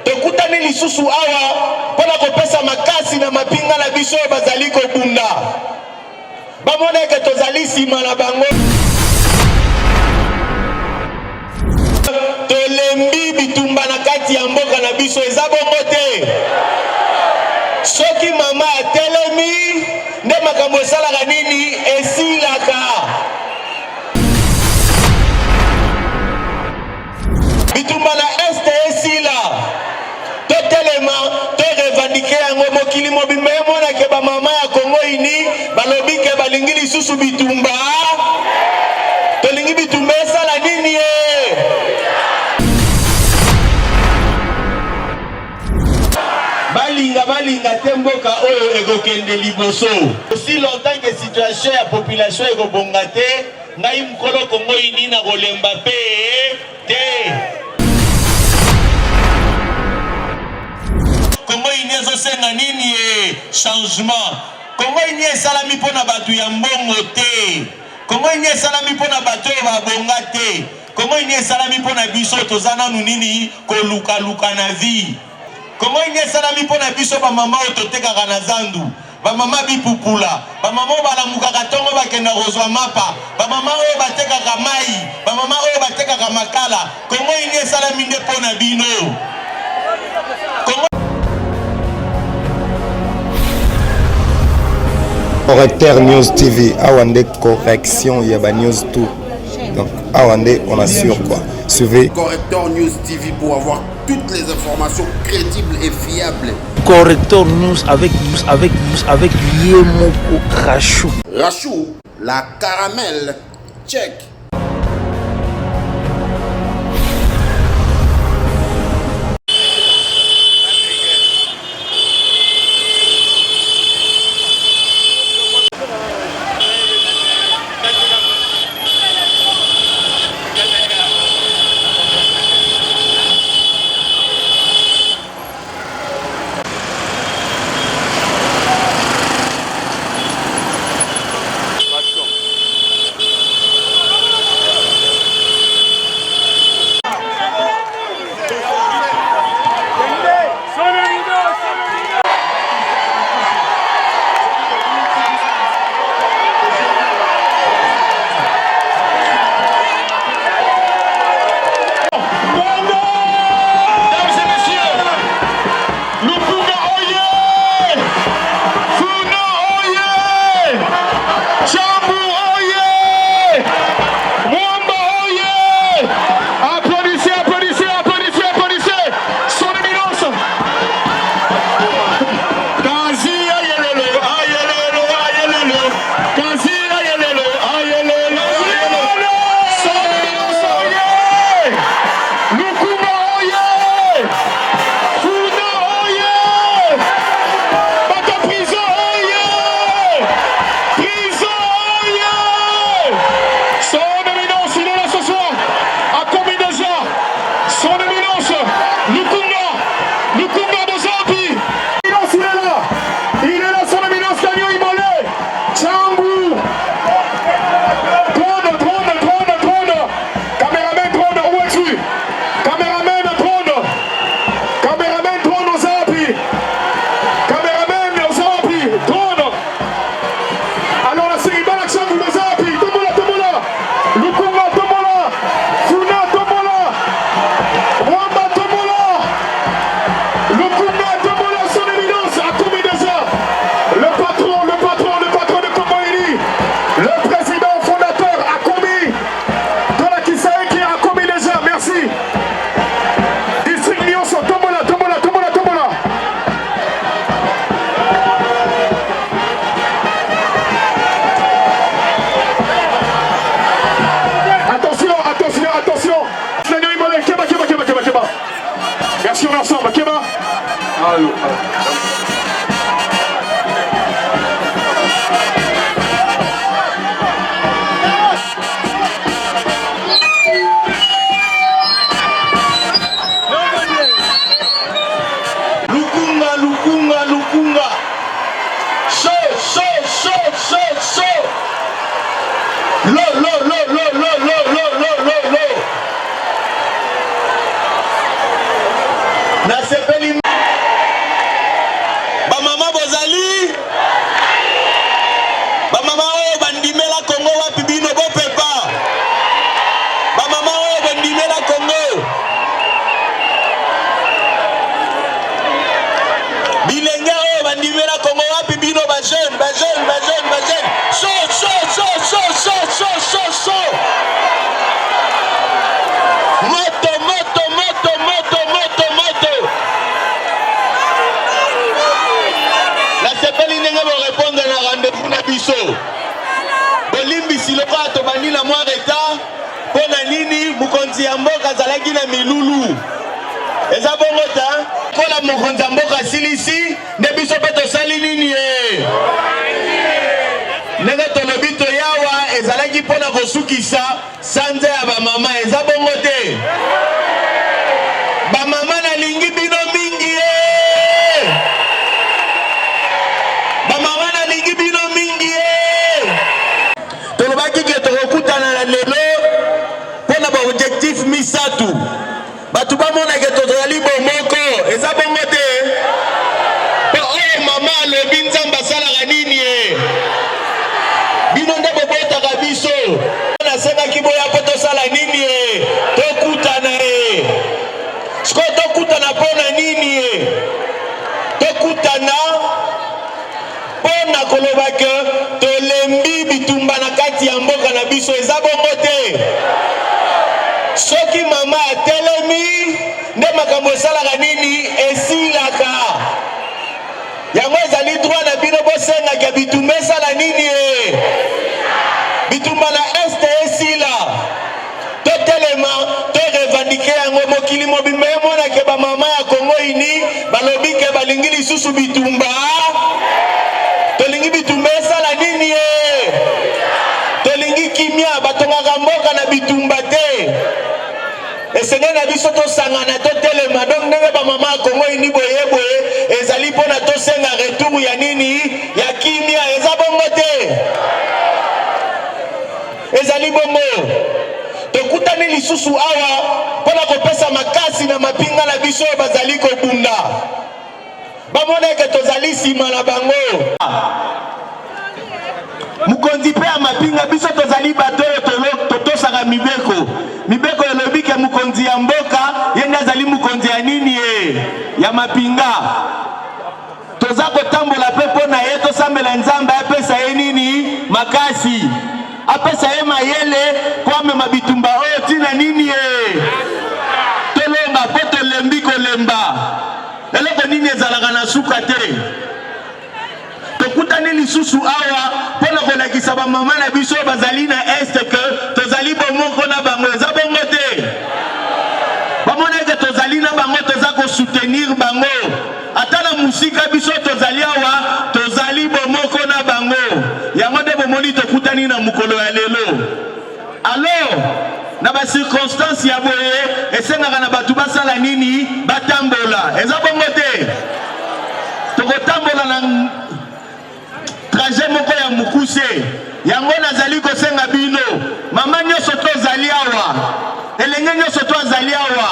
tokutani lisusu awa pona kopesa makasi na mapinga na biso bazali kobunda bamona ke tozali sima na bango tolembi bitumba na kati ya mboka na biso eza bongo te soki mama atelemi nde makambo esalaka nini esilaka bitumba na este esila totelema to revendike yango mokili mobimba emonake bamama ya Kongo ini balobi ke balingi lisusu bitumba tolingi bitumba esala nini ye balinga te mboka oyo ekokende liboso aussi longtemps que situation ya population ekobonga te ngai mkolo Kongo ini na kolemba pe te Kongo ini ezosenga nini changement Kongo ini esalami mpona bato ya mbongo te Kongo ini esalami mpona bato oyo babonga te Kongo ini esalami mpona biso toza nanu nini kolukaluka na vie Kongo ini esalami mpona biso bamama oyo totekaka na zandu bamama bipupula bamama oyo balamukaka ntongo bakenda kozwa mapa bamama oyo batekaka mai bamama oyo batekaka makala Kongo ini esalami nde mpona bino Correcteur News TV, Awande correction, il y a news tout. Donc Awande, on assure quoi. Suivez Correcteur News TV pour avoir toutes les informations crédibles et fiables. Correcteur News avec Yemoko Rachou. Rachou, la caramel, check. nasepeli bamama bozali bamama oyo bandimela Congo wapi bino bopepa bamama oyo bandimela Congo bilenge oyo bandimela Congo wapi bino ba jeune so moto nasepeli ndenge borépondre na rendez-vous na biso bolimbisi lokola tobandi na mwa retard mpo na nini mokonzi ya mboka azalaki na milulu eza bongo ta kola mokonzi ya mboka asilisi nde biso mpe tosali nini ye ndenge tolobi toyawa ezalaki mpo na kosukisa sanza ya bamama eza bongo te bamama nalingi bino mingi ye bamama nalingi bino mingi ye tolobaki ke tokokutana na lelo mpo na baobjectif misatu bato bamonake tozali bomoko eza bongo te mpo oyo mama alobi nzambe asalaka nini ye bino nde bobotaka biso nasengaki boya mpo tosala nini ye tokutana ye siko tokutana mpo na nini ye tokutana mpo na koloba ke tolembi bitumba na kati ya mboka na biso eza bongo te soki mama atelemi nde makambo esalaka nini esilaka yango ezali droit na bino bosengaka bitumba esala nini ye bitumba na este esila totelema torevandike yango mokili mobimba emonake bamama ya Congo ini balobi ke balingi lisusu bitumba tolingi bitumba esala nini ye tolingi kimia batongaka mboka na bitumba te esenge na biso tosangana totelema donc ndenge bamama ya Congo ini boye ezali mpona tosenga retour ya nini ya kimia eza bongo te ezali bongo tokutani lisusu awa mpona kopesa makasi na mapinga na biso oyo bazali kobunda bamoneke tozali nsima na bango mokonzi mpe ya mapinga biso tozali bato oyo totosaka mibeko elobi ke mokonzi ya mboka ye nde azali mokonzi ya nini ye ya mapinga toza kotambola mpe mpo na ye tosambela nzambe apesa ye nini makasi apesa ye mayele po amema bitumba oyo ntina nini ye tolonga mpo tolembi kolemba eloko nini ezalaka na suka te tokutani lisusu awa mpo na kolakisa bamama na biso bazali na este ke tozali bomoko na bango eza bongo te bamoneke tozali na bango toza kosoutenir bango ata na musika biso tozali awa tozali bomoko na bango yango nde bomoni tokutani na mokolo ya lelo alors na bacirconstance ya boye esengaka na bato basala nini batambola eza bongo te tokotambola na trajet moko ya mokuse yango nazali kosenga bino mama nyonso to azali awa elenge nyonso to azali awa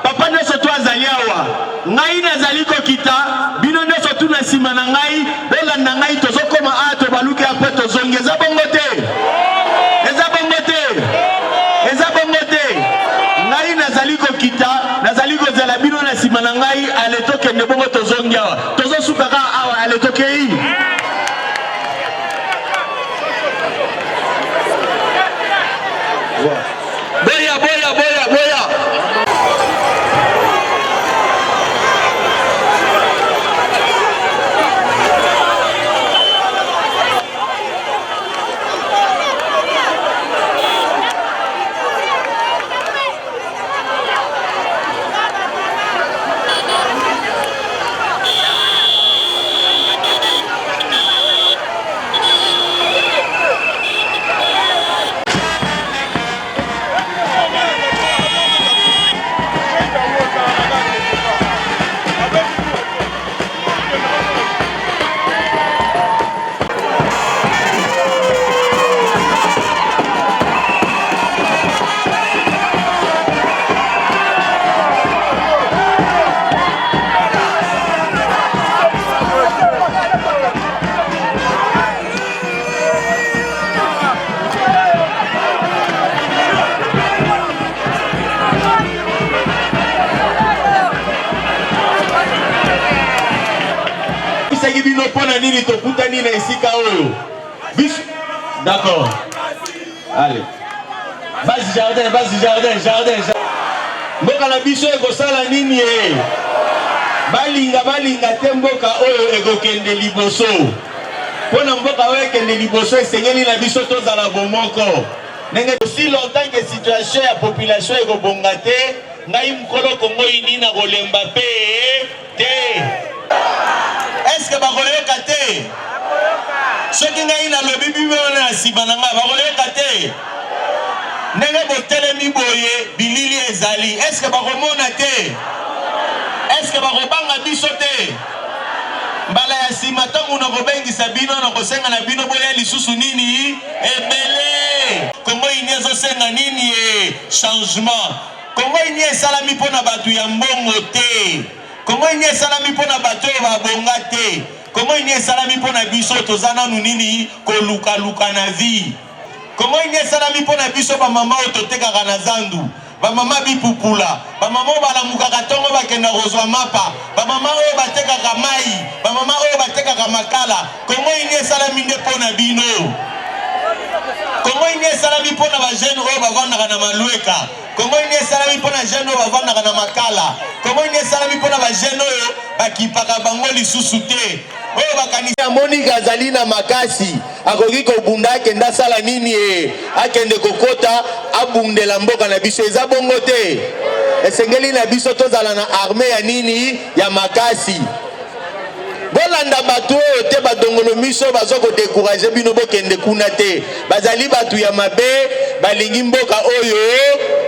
papa nyonso to azali awa ngai nazali kokita bino nyonso tu na nsima na ngai bolanda ngai tozokoma awa tobaluki apre tozongi eza bongo te eza bongo te eza bongo te ngai nazali kokita nazali kozela bino na nsima na ngai ale tokende bongo tozongi awa tozosukaka awa ale tokei boya boya boya boya nabengi bino pona nini tokutani na esika oyo. Biso. D'accord. Allez. Vas-y jardin, jardin. Mboka na biso ekosala nini e? Balinga te mboka oyo ekokende liboso. Pona mboka oyo ekende liboso esengeli na biso tozala bomoko. Nenge aussi longtemps que situation ya population ekobonga te, ngai mkolo Kongo ini na kolemba pe te. Est-ce que bakoyoka te? Soki ngai na lobi bibona na sima na nga bakoyoka te. Nenge botelemi boye bilili ezali. Est-ce que bakomona te? Est-ce que bakobanga biso te? Mbala ya sima tongo na kobengisa bino na kosenga na bino boya lisusu nini? Ebele. Kongo ini ezosenga nini e? Changement. Kongo ini esalami mpona bato ya mbongo te. Kongo ini esalami mpona bato babonga te. Kongo ini esalami mpona biso toza nanu nini koluka na vie. Kongo ini esalami mpona biso bamama oyo totekaka na zandu. Bamama bipupula, bamama oyo balamukaka ntongo bakenda kozwa mapa, bamama oyo batekaka mai, bamama oyo batekaka makala. Kongo ini esalami nde mpona bino. Kongo ini esalami mpona bajene oyo bavandaka na malweka. Kongo ini esalami mpona jene oyo bavandaka na makala. Kongo ini esalami mpona bajene oyo bakipaka bango lisusu te. Oyo bakanisa Monika azali na makasi akoki kobunda akende asala nini e? Akende kokota abundela mboka na biso eza bongo te. Esengeli na biso tozala na armée ya nini ya makasi. Bolanda bato oyo te badongolo miso bazo ko décourager bino bokende kuna te. Bazali bato ya mabe balingi mboka oyo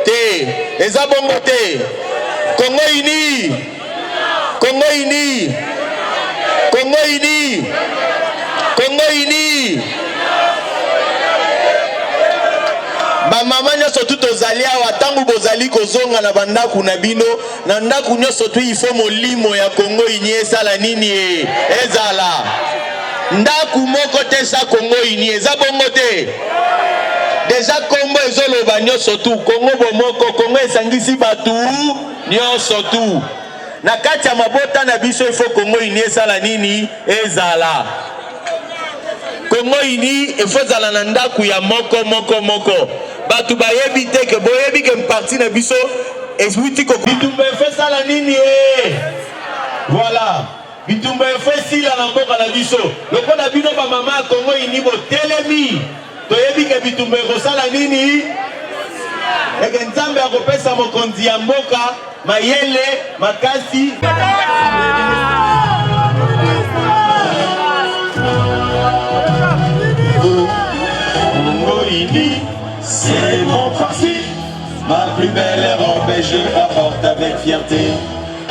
te. Eza bongo te. Kongo ini. Kongo ini. Kongo ini. Kongo ini. Ba mama nyoso tu tozali awa tangu bozali kozonga na bandaku na bino na ndaku nyoso tu ifo molimo ya Kongo ini esala nini e? Ezala ndaku moko te sa Kongo ini eza bongo te. Deja Kongo ezoloba nyoso tu Kongo bomoko Kongo esangisi batu nyoso tu. Na kati ya mabota na biso ifo Kongo ini esala nini? Ezala Kongo ini ifo zala na ndaku ya moko. Batu bayebi te ke boyebi ke mparti na biso eswiti ko bitumba ifo sala nini e? Voilà. Bitumba ifo sila na mboka na biso. Loko na bino ba mama Kongo ini bo telemi. Toyebi ke bitumba ifo sala nini? Eke nzambe akopesa mokonzi ya mboka mayele makasi. Kongo ini, c'est mon parti. Ma plus belle robe et je la porte avec fierté.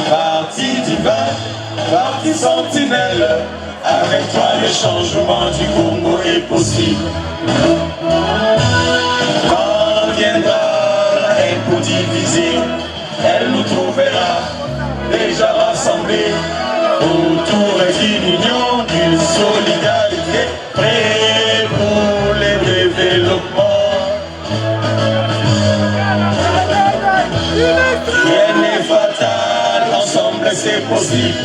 Parti divin, parti sentinelle. Avec toi le changement du Congo est possible. Quand viendra la haine pour diviser, elle nous trouvera déjà rassemblés autour d'une union, d'une solidarité, prêts pour les développements. Rien n'est fatal, ensemble c'est possible.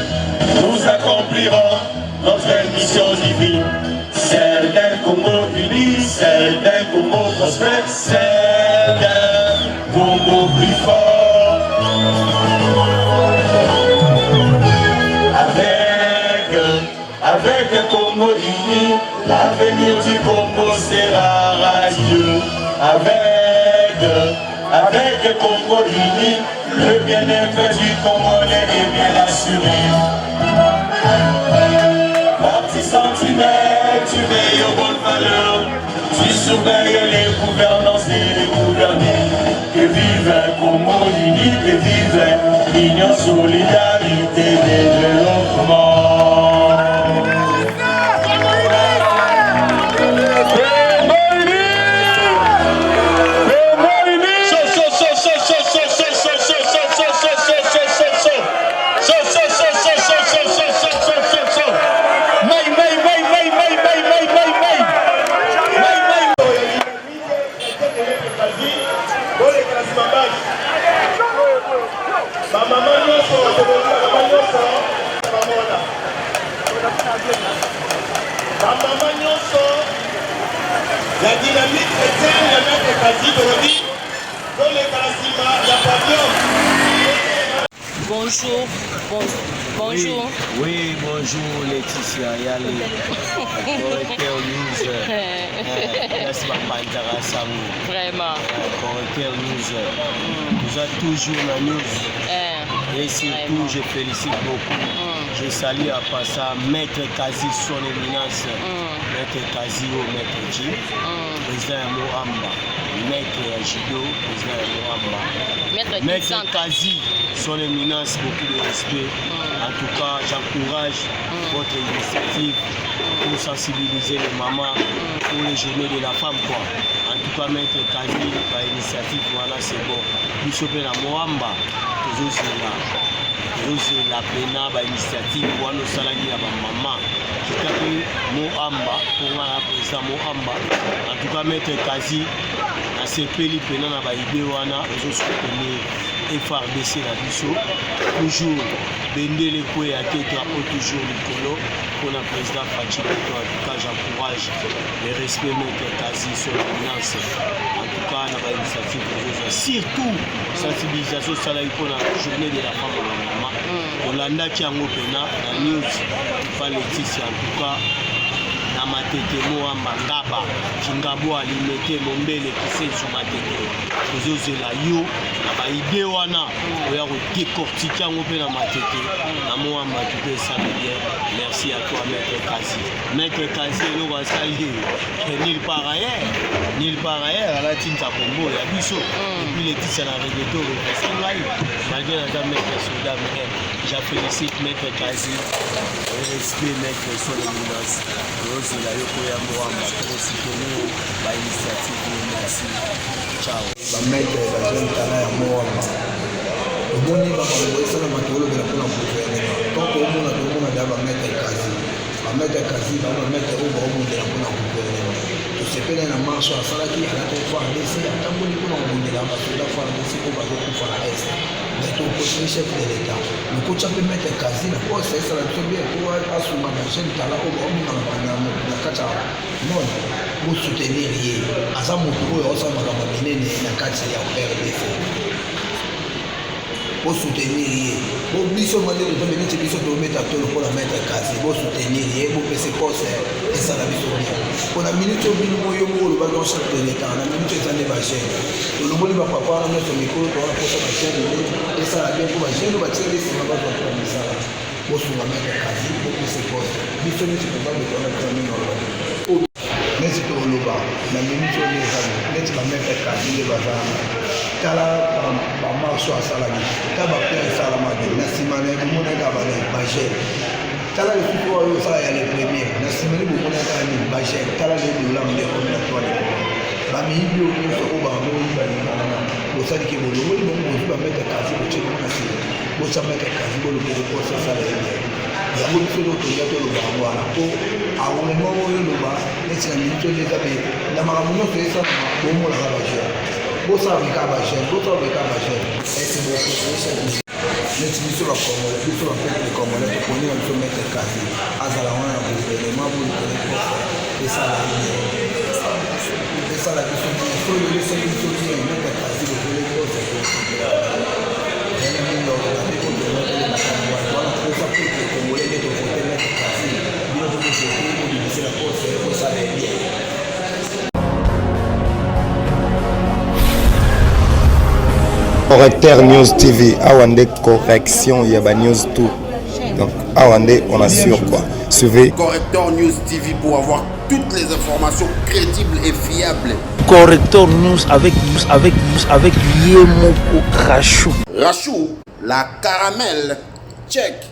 Nous accomplirons notre mission divine, celle d'un Congo uni, celle d'un Congo prospère, celle d'un Congo plus fort. Avec un Congo uni, l'avenir du Congo sera radieux. Avec un Congo uni, le bien-être du Congolais est bien assuré. Parti sentinelle, tu veilles aux bonnes valeurs, tu surveilles les gouvernances et les gouvernés. Que vive un Congo uni, que vive l'union, solidarité, développement. Maman, bamama nyonso ya dynamique chrétienne ya maître Kazi tolobi toleka na nsima ya pavillon. Bonjour. Bonjour. Oui, bonjour Laetitia Yale. Correcteur News. Vraiment. Correcteur News. Nous avons toujours la news. Et surtout, je félicite beaucoup. Je salue à passant Maître Kazi, son éminence. Maître Kazi ou Maître G. Président Mohamba. Maître Ajido, président Mohamba. Maître Kazi, son éminence, beaucoup de respect. En tout cas, j'encourage votre initiative pour sensibiliser les mamans pour les journées de la femme. Quoi. En tout cas, Maître Kazi, par initiative, voilà, c'est bon. Nous sommes à Mohamba, toujours c'est la pena, par initiative, pour nous salariés à ma maman. Je t'appelle Mohamba, pour moi, la président Mohamba. En tout cas, Maître Kazi, à ces pays, pena, na ba idéwana, nous soutenir FRDC la biso, toujours Bendele Koué à tête drapeau toujours Nicolo pour le président Fachilito. En tout cas, j'encourage le respect Maître Kazi sur l'ambiance. En tout cas, on a une initiative surtout sensibilisation salariée pour la journée de la femme et la maman. On l'a dit en Opena, la news, pas Laetitia en tout cas. Matete Mohamba Ngaba Kingabo alimete Mombele kisensu matete kozozela yo na ba idée wana oya ko décortiquer ngo pe na matete na Mohamba tu peux ça bien. Merci à toi Maître Kazi. Maître Kazi lo va saluer nulle part ailleurs à la tinta combo ya biso depuis les titres na reggaeton c'est live malgré la Maître Soda mais je félicite Maître Kazi. Respect Maître son éminence. La yoko ya Mohamba pour soutenir l'initiative. Merci. Ciao. Ba maître ba jeune tala ya Mohamba. Omoni ba ba na matolo de la pona gouvernement. Donc omona da ba maître Kazi. Ba maître Kazi ba maître o ba de la pona gouvernement. To se pena na marche à sala qui a to fa laisser atamboli pona de la ba to da fa laisser ko ba ko fa la est. Mais to ko chef de l'état. Le coach a pu mettre Kazi na ko c'est ça la bien pour assumer la jeune tala o ba na kata non pour soutenir lié asa moto oyo osama na minene na kati ya RDC pour soutenir lié pour biso mande de tomber ni biso to mettre to pour la mettre Kazi pour soutenir lié pour pese poste et ça la biso pour la minute bino moyo mo ba dans chaque l'état na minute ça ne va cher to lo moni ba papa na to mikolo to na poste ba cher et ça la bien pour ba cher ba cher c'est ma ba pour ça pour la mettre Kazi pour pese poste biso ni to ba de na terminer Nesi to oloba na minute on les amis neti ba mettre Kazi le bazana tala ba marche à salami taba pe salama de na simane mo na ga ba na baje tala le fuko yo sa ya le premier na simane mo na ga ni baje tala le dola mo de ko na to le ba mi bio ko so ko ba mo ba ni na ko sa di ke mo lo mo ba mettre Kazi ko che ko na si ko sa mettre Kazi ko lo ko sa sa le ya mo felo to ya to lo ba ngwana ko awon mo yo lo ba neti na minute le ka be na ma mo no pesa ko mo la ba je bo sa be ka ba je bo to be ka ba je ese mo ko neti biso la komo biso la peuple komo le ko ni on mettre Kazi azala wana ko le ma bo ko le ko esa la biso ko le se biso ni mettre Kazi ko le ko se ko Correcteur News TV, Awande correction, il y a news tout. Donc Awande, on assure quoi. Suivez Correcteur News TV pour avoir toutes les informations crédibles et fiables. Correcteur News avec Yemoko Rachou. Rachou, la caramel, check.